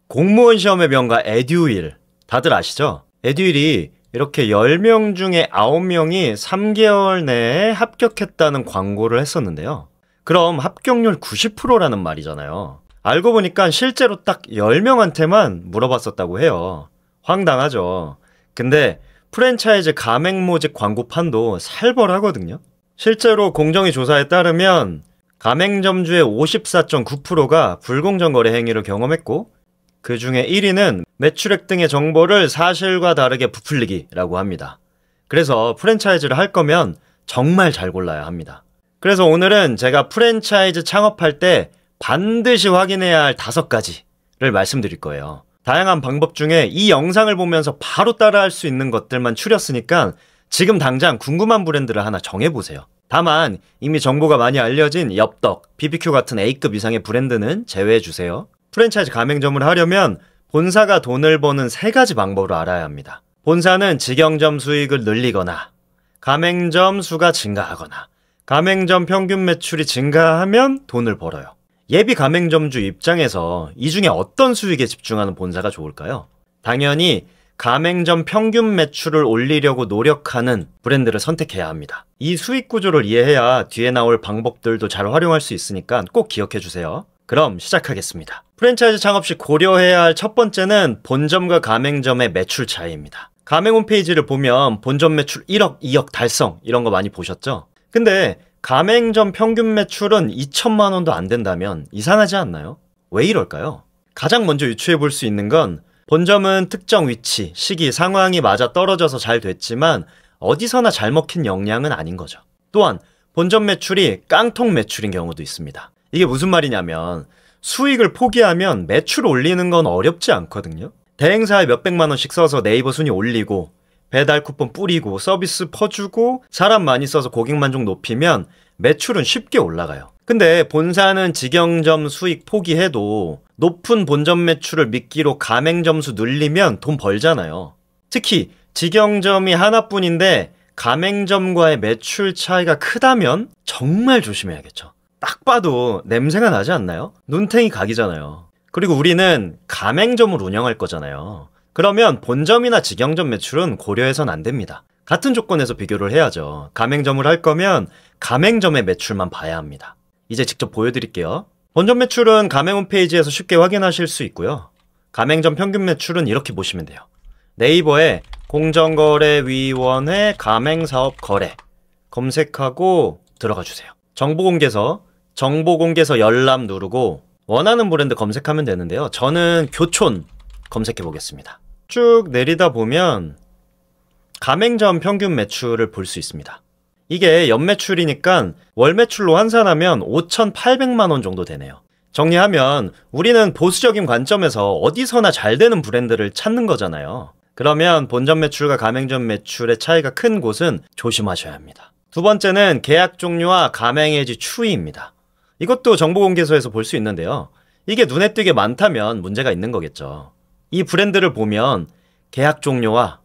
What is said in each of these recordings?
공무원 시험의 명가 에듀윌 다들 아시죠? 에듀윌이 이렇게 10명 중에 9명이 3개월 내에 합격했다는 광고를 했었는데요. 그럼 합격률 90%라는 말이잖아요. 알고 보니까 실제로 딱 10명한테만 물어봤었다고 해요. 황당하죠. 근데 프랜차이즈 가맹모직 광고판도 살벌하거든요. 실제로 공정위 조사에 따르면 가맹점주의 54.9%가 불공정 거래 행위를 경험했고, 그 중에 1위는 매출액 등의 정보를 사실과 다르게 부풀리기라고 합니다. 그래서 프랜차이즈를 할 거면 정말 잘 골라야 합니다. 그래서 오늘은 제가 프랜차이즈 창업할 때 반드시 확인해야 할 5가지를 말씀드릴 거예요. 다양한 방법 중에 이 영상을 보면서 바로 따라할 수 있는 것들만 추렸으니까 지금 당장 궁금한 브랜드를 하나 정해보세요. 다만 이미 정보가 많이 알려진 엽떡, BBQ 같은 A급 이상의 브랜드는 제외해주세요. 프랜차이즈 가맹점을 하려면 본사가 돈을 버는 3가지 방법을 알아야 합니다. 본사는 직영점 수익을 늘리거나, 가맹점 수가 증가하거나, 가맹점 평균 매출이 증가하면 돈을 벌어요. 예비 가맹점주 입장에서 이 중에 어떤 수익에 집중하는 본사가 좋을까요? 당연히 가맹점 평균 매출을 올리려고 노력하는 브랜드를 선택해야 합니다. 이 수익 구조를 이해해야 뒤에 나올 방법들도 잘 활용할 수 있으니까 꼭 기억해 주세요. 그럼 시작하겠습니다. 프랜차이즈 창업 시 고려해야 할 첫 번째는 본점과 가맹점의 매출 차이입니다. 가맹 홈페이지를 보면 본점 매출 1억, 2억 달성 이런 거 많이 보셨죠? 근데 가맹점 평균 매출은 2천만 원도 안 된다면 이상하지 않나요? 왜 이럴까요? 가장 먼저 유추해 볼 수 있는 건 본점은 특정 위치, 시기, 상황이 맞아 떨어져서 잘 됐지만 어디서나 잘 먹힌 역량은 아닌 거죠. 또한 본점 매출이 깡통 매출인 경우도 있습니다. 이게 무슨 말이냐면 수익을 포기하면 매출 올리는 건 어렵지 않거든요. 대행사에 몇백만 원씩 써서 네이버 순위 올리고 배달 쿠폰 뿌리고 서비스 퍼주고 사람 많이 써서 고객 만족 높이면 매출은 쉽게 올라가요. 근데 본사는 직영점 수익 포기해도 높은 본점 매출을 미끼로 가맹점 수 늘리면 돈 벌잖아요. 특히 직영점이 하나뿐인데 가맹점과의 매출 차이가 크다면 정말 조심해야겠죠. 딱 봐도 냄새가 나지 않나요? 눈탱이 각이잖아요. 그리고 우리는 가맹점을 운영할 거잖아요. 그러면 본점이나 직영점 매출은 고려해선 안 됩니다. 같은 조건에서 비교를 해야죠. 가맹점을 할 거면 가맹점의 매출만 봐야 합니다. 이제 직접 보여드릴게요. 본점 매출은 가맹 홈페이지에서 쉽게 확인하실 수 있고요. 가맹점 평균 매출은 이렇게 보시면 돼요. 네이버에 공정거래위원회 가맹사업 거래 검색하고 들어가 주세요. 정보공개서 열람 누르고 원하는 브랜드 검색하면 되는데요. 저는 교촌 검색해 보겠습니다. 쭉 내리다 보면 가맹점 평균 매출을 볼 수 있습니다. 이게 연매출이니까 월매출로 환산하면 5,800만 원 정도 되네요. 정리하면 우리는 보수적인 관점에서 어디서나 잘 되는 브랜드를 찾는 거잖아요. 그러면 본점 매출과 가맹점 매출의 차이가 큰 곳은 조심하셔야 합니다. 두 번째는 계약 종류와 가맹해지 추이입니다. 이것도 정보공개서에서 볼 수 있는데요. 이게 눈에 띄게 많다면 문제가 있는 거겠죠. 이 브랜드를 보면 계약 종료와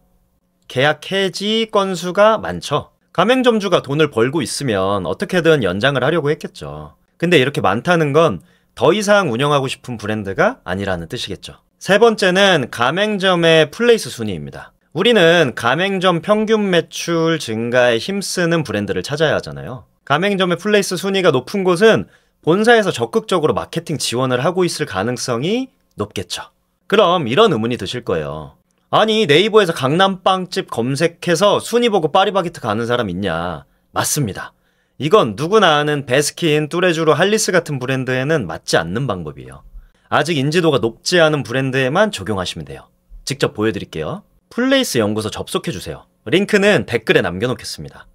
계약 해지 건수가 많죠. 가맹점주가 돈을 벌고 있으면 어떻게든 연장을 하려고 했겠죠. 근데 이렇게 많다는 건 더 이상 운영하고 싶은 브랜드가 아니라는 뜻이겠죠. 세 번째는 가맹점의 플레이스 순위입니다. 우리는 가맹점 평균 매출 증가에 힘쓰는 브랜드를 찾아야 하잖아요. 가맹점의 플레이스 순위가 높은 곳은 본사에서 적극적으로 마케팅 지원을 하고 있을 가능성이 높겠죠. 그럼 이런 의문이 드실 거예요. 아니, 네이버에서 강남빵집 검색해서 순위 보고 파리바게트 가는 사람 있냐? 맞습니다. 이건 누구나 아는 베스킨, 뚜레쥬르, 할리스 같은 브랜드에는 맞지 않는 방법이에요. 아직 인지도가 높지 않은 브랜드에만 적용하시면 돼요. 직접 보여드릴게요. 플레이스 연구소 접속해주세요. 링크는 댓글에 남겨놓겠습니다.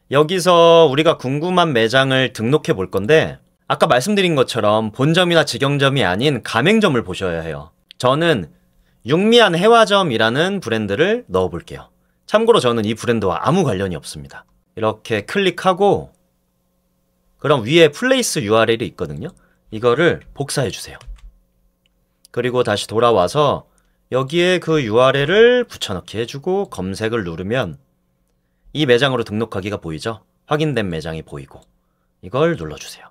여기서 우리가 궁금한 매장을 등록해 볼 건데 아까 말씀드린 것처럼 본점이나 직영점이 아닌 가맹점을 보셔야 해요. 저는 육미안 해화점이라는 브랜드를 넣어볼게요. 참고로 저는 이 브랜드와 아무 관련이 없습니다. 이렇게 클릭하고 그럼 위에 플레이스 URL이 있거든요. 이거를 복사해주세요. 그리고 다시 돌아와서 여기에 그 URL을 붙여넣기 해주고 검색을 누르면 이 매장으로 등록하기가 보이죠? 확인된 매장이 보이고 이걸 눌러주세요.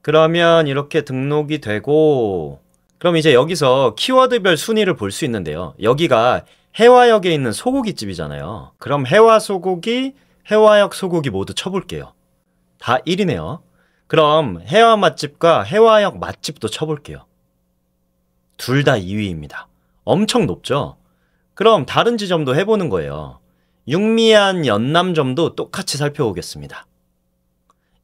그러면 이렇게 등록이 되고 그럼 이제 여기서 키워드별 순위를 볼 수 있는데요. 여기가 해화역에 있는 소고기집이잖아요. 그럼 해화 소고기, 해화역 소고기 모두 쳐볼게요. 다 1이네요. 그럼 해화 맛집과 해화역 맛집도 쳐볼게요. 둘 다 2위입니다. 엄청 높죠? 그럼 다른 지점도 해보는 거예요. 육미안 연남점도 똑같이 살펴보겠습니다.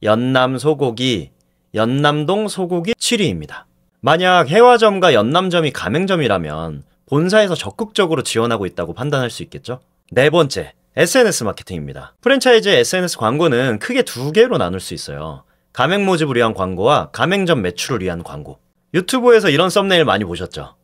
연남 소고기, 연남동 소고기 7위입니다. 만약 해화점과 연남점이 가맹점이라면 본사에서 적극적으로 지원하고 있다고 판단할 수 있겠죠? 네 번째, SNS 마케팅입니다. 프랜차이즈 SNS 광고는 크게 두 개로 나눌 수 있어요. 가맹 모집을 위한 광고와 가맹점 매출을 위한 광고. 유튜브에서 이런 썸네일 많이 보셨죠?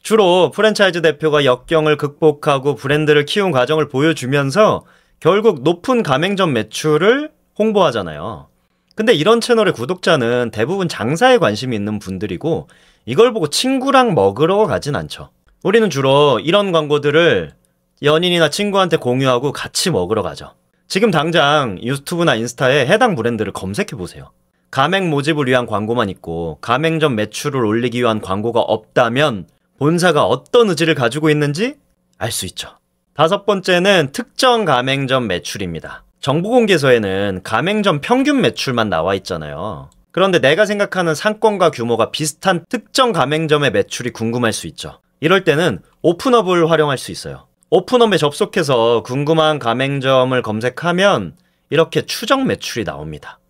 주로 프랜차이즈 대표가 역경을 극복하고 브랜드를 키운 과정을 보여주면서 결국 높은 가맹점 매출을 홍보하잖아요. 근데 이런 채널의 구독자는 대부분 장사에 관심이 있는 분들이고 이걸 보고 친구랑 먹으러 가진 않죠. 우리는 주로 이런 광고들을 연인이나 친구한테 공유하고 같이 먹으러 가죠. 지금 당장 유튜브나 인스타에 해당 브랜드를 검색해보세요. 가맹 모집을 위한 광고만 있고 가맹점 매출을 올리기 위한 광고가 없다면 본사가 어떤 의지를 가지고 있는지 알 수 있죠. 다섯 번째는 특정 가맹점 매출입니다. 정보공개서에는 가맹점 평균 매출만 나와 있잖아요. 그런데 내가 생각하는 상권과 규모가 비슷한 특정 가맹점의 매출이 궁금할 수 있죠. 이럴 때는 오픈업을 활용할 수 있어요. 오픈업에 접속해서 궁금한 가맹점을 검색하면 이렇게 추정 매출이 나옵니다.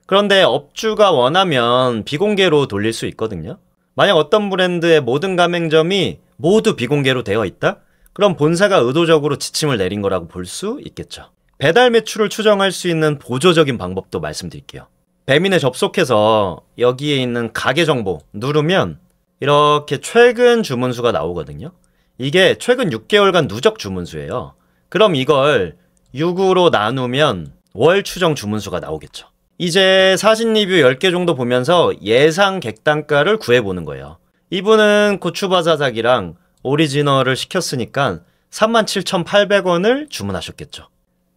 그런데 업주가 원하면 비공개로 돌릴 수 있거든요. 만약 어떤 브랜드의 모든 가맹점이 모두 비공개로 되어 있다? 그럼 본사가 의도적으로 지침을 내린 거라고 볼 수 있겠죠. 배달 매출을 추정할 수 있는 보조적인 방법도 말씀드릴게요. 배민에 접속해서 여기에 있는 가게 정보 누르면 이렇게 최근 주문수가 나오거든요. 이게 최근 6개월간 누적 주문수예요. 그럼 이걸 6으로 나누면 월 추정 주문수가 나오겠죠. 이제 사진 리뷰 10개 정도 보면서 예상 객단가를 구해보는 거예요. 이분은 고추바사삭이랑 오리지널을 시켰으니까 37,800원을 주문하셨겠죠.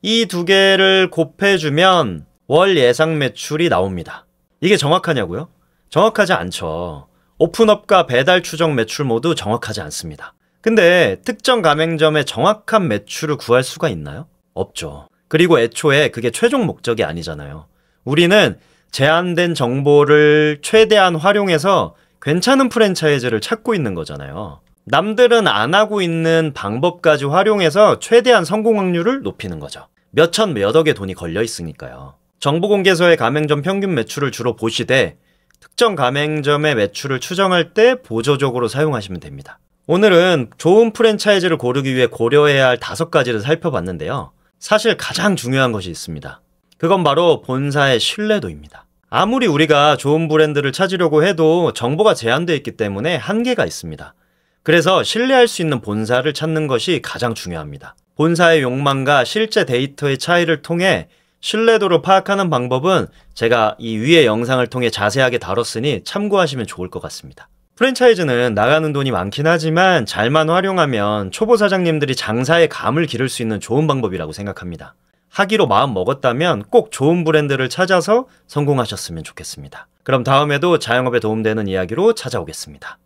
이 두 개를 곱해주면 월 예상 매출이 나옵니다. 이게 정확하냐고요? 정확하지 않죠. 오픈업과 배달 추정 매출 모두 정확하지 않습니다. 근데 특정 가맹점의 정확한 매출을 구할 수가 있나요? 없죠. 그리고 애초에 그게 최종 목적이 아니잖아요. 우리는 제한된 정보를 최대한 활용해서 괜찮은 프랜차이즈를 찾고 있는 거잖아요. 남들은 안 하고 있는 방법까지 활용해서 최대한 성공 확률을 높이는 거죠. 몇천 몇억의 돈이 걸려 있으니까요. 정보공개서의 가맹점 평균 매출을 주로 보시되 특정 가맹점의 매출을 추정할 때 보조적으로 사용하시면 됩니다. 오늘은 좋은 프랜차이즈를 고르기 위해 고려해야 할 5가지를 살펴봤는데요. 사실 가장 중요한 것이 있습니다. 그건 바로 본사의 신뢰도입니다. 아무리 우리가 좋은 브랜드를 찾으려고 해도 정보가 제한되어 있기 때문에 한계가 있습니다. 그래서 신뢰할 수 있는 본사를 찾는 것이 가장 중요합니다. 본사의 욕망과 실제 데이터의 차이를 통해 신뢰도를 파악하는 방법은 제가 이 위의 영상을 통해 자세하게 다뤘으니 참고하시면 좋을 것 같습니다. 프랜차이즈는 나가는 돈이 많긴 하지만 잘만 활용하면 초보 사장님들이 장사에 감을 기를 수 있는 좋은 방법이라고 생각합니다. 하기로 마음 먹었다면 꼭 좋은 브랜드를 찾아서 성공하셨으면 좋겠습니다. 그럼 다음에도 자영업에 도움되는 이야기로 찾아오겠습니다.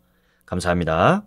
감사합니다.